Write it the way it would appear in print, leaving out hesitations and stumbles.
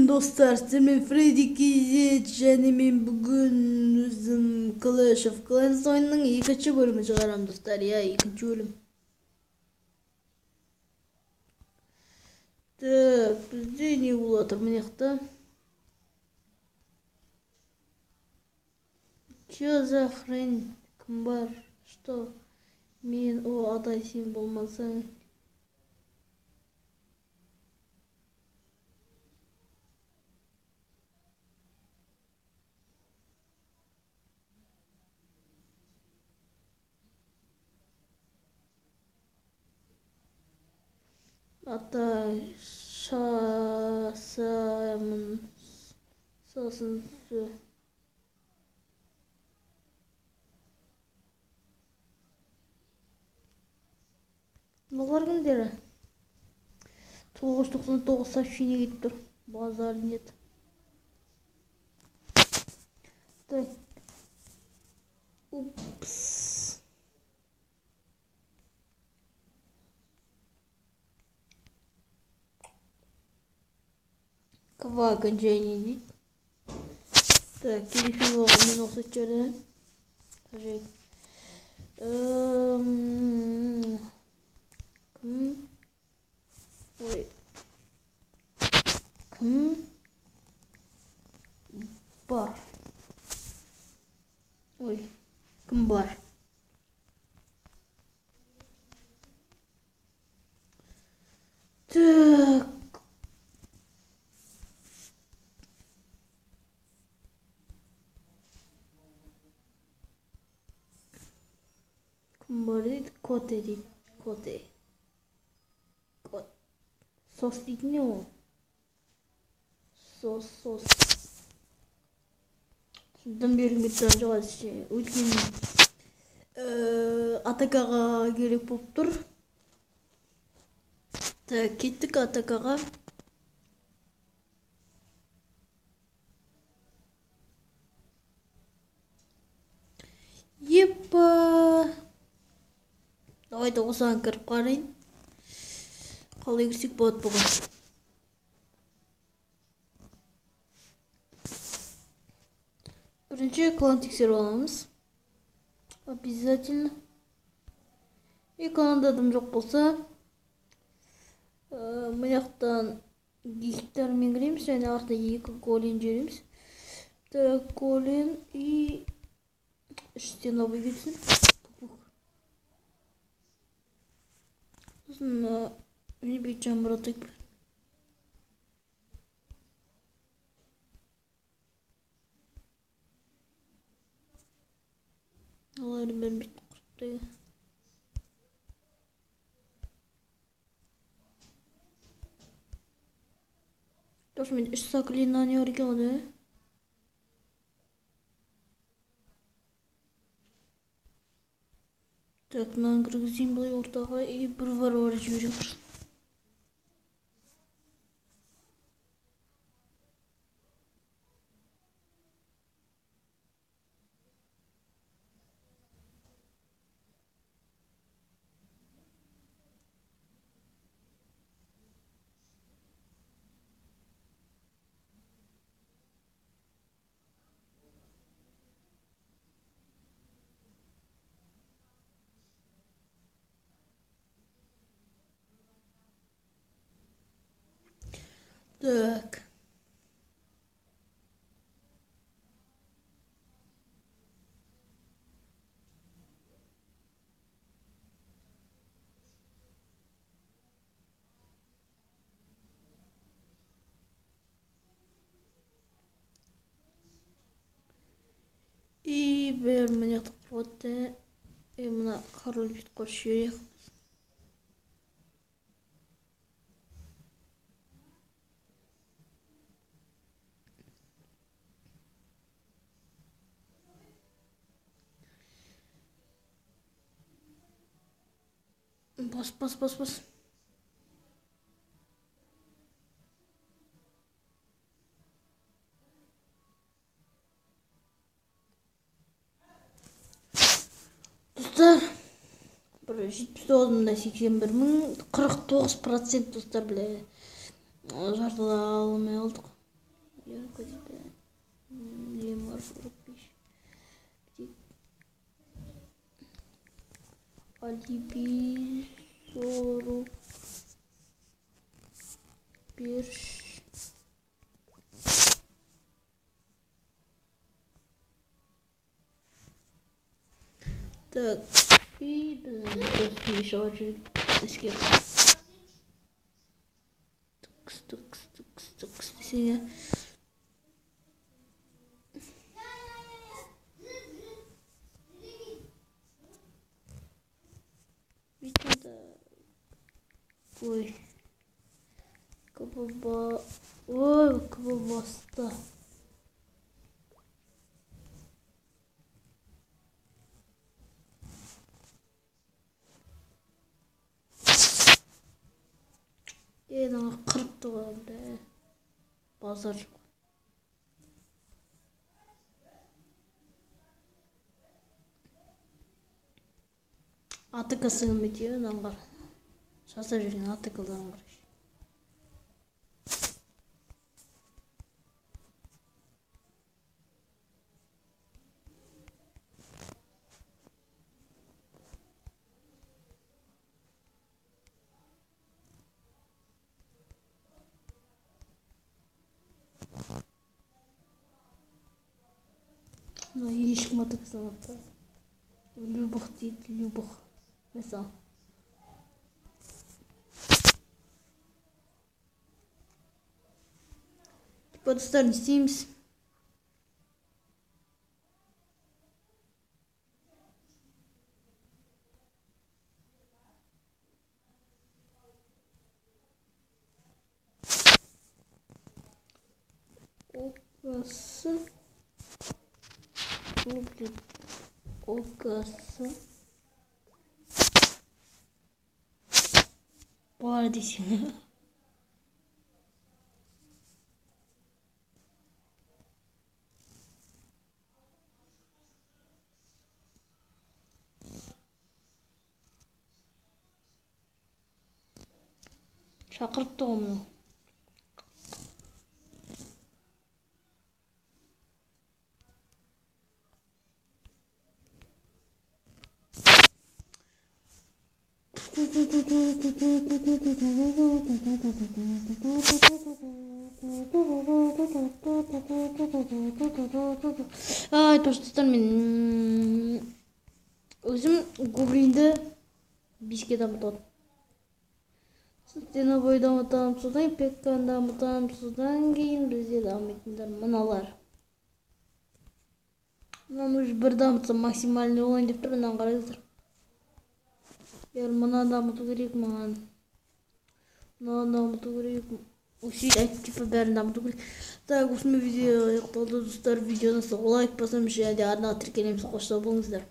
достар, мен Фредди Кейзет және мен бүгін өзім Clash of Clans ойынның екінші бөлімін шығарамын достар. Екінші бөлім. Так, бізде не болып жатыр мына жақта? Че за хрень? Кім бар? Что? Мен атай сен болмасаң. Ата шасамын сосын сө. Бұлар кімдері? 999 сообщение кетіп тұр. Базар нет. Так. Упс. Ква окончание дейді. Так, телефон мен осы жерде. Қажет. Ой. Кім бар? Ой, кім бар? Так. Кім бар дейді? Коте дейді. Коте. Сос дейді не ол? Сос. Содан бергім кетті жоғасы. Өйткені атакаға керек болып тұр. Так, кеттік атакаға. Епа! Давайте осыған кіріп қарайын. Қалай кірсек болады бүгін. Бірінші клан тексеріп аламыз. Обязательно. И кланда адам жоқ болса, мына жақтан гектармен кіреміз, және артында 2 голен жібереміз. Так, голен и іштен абай кетсін. Сосын ребят жамбыратайық. Алайын бәрін бет құрттайы. Тоже мен 3 заклинания бар екен ғой. Так, мынаны кіргізейін былай ортаға и бір варвар жіберем. Так. И бер мына фото. Мына король бит қоршырек. Бас. Достар, 79.81.049% достар, бля. Жартылай алмай алдық. Яркость, да. Неймар 45. Alibi 41. Так, и еще один эскип. Тукс, синя. Ведь надо... Ой. Ой, кабаста. Ена кырып туганда базар. Атыка сыгмайды наңгар. Жасап жүрген атыкылдан бар. Но ешкім атык санатта. Любых дейді, любых. Mesela. Подставим Sims. Окасы. Окасы. Var dişim. Şakırttı onu. Ай, достар, мен өзім Губринді 5-ке дамытадым. Стеновой дамытамын, содан Пекканы дамытамын, содан кейін бізде дамитындар мыналар. Мынаны уже бір дамытсам максимальный ойын деп тұр, мынаны қараңыздар. Егер мынаны дамыту керек маған. Мынаны дамыту керек. Усилить, типа бәрін дамыту керек. Так, осымен видео аяқталды достар. Видеоны лайк басамыз және де арнаға тіркелеміз. Қош сау болыңыздар.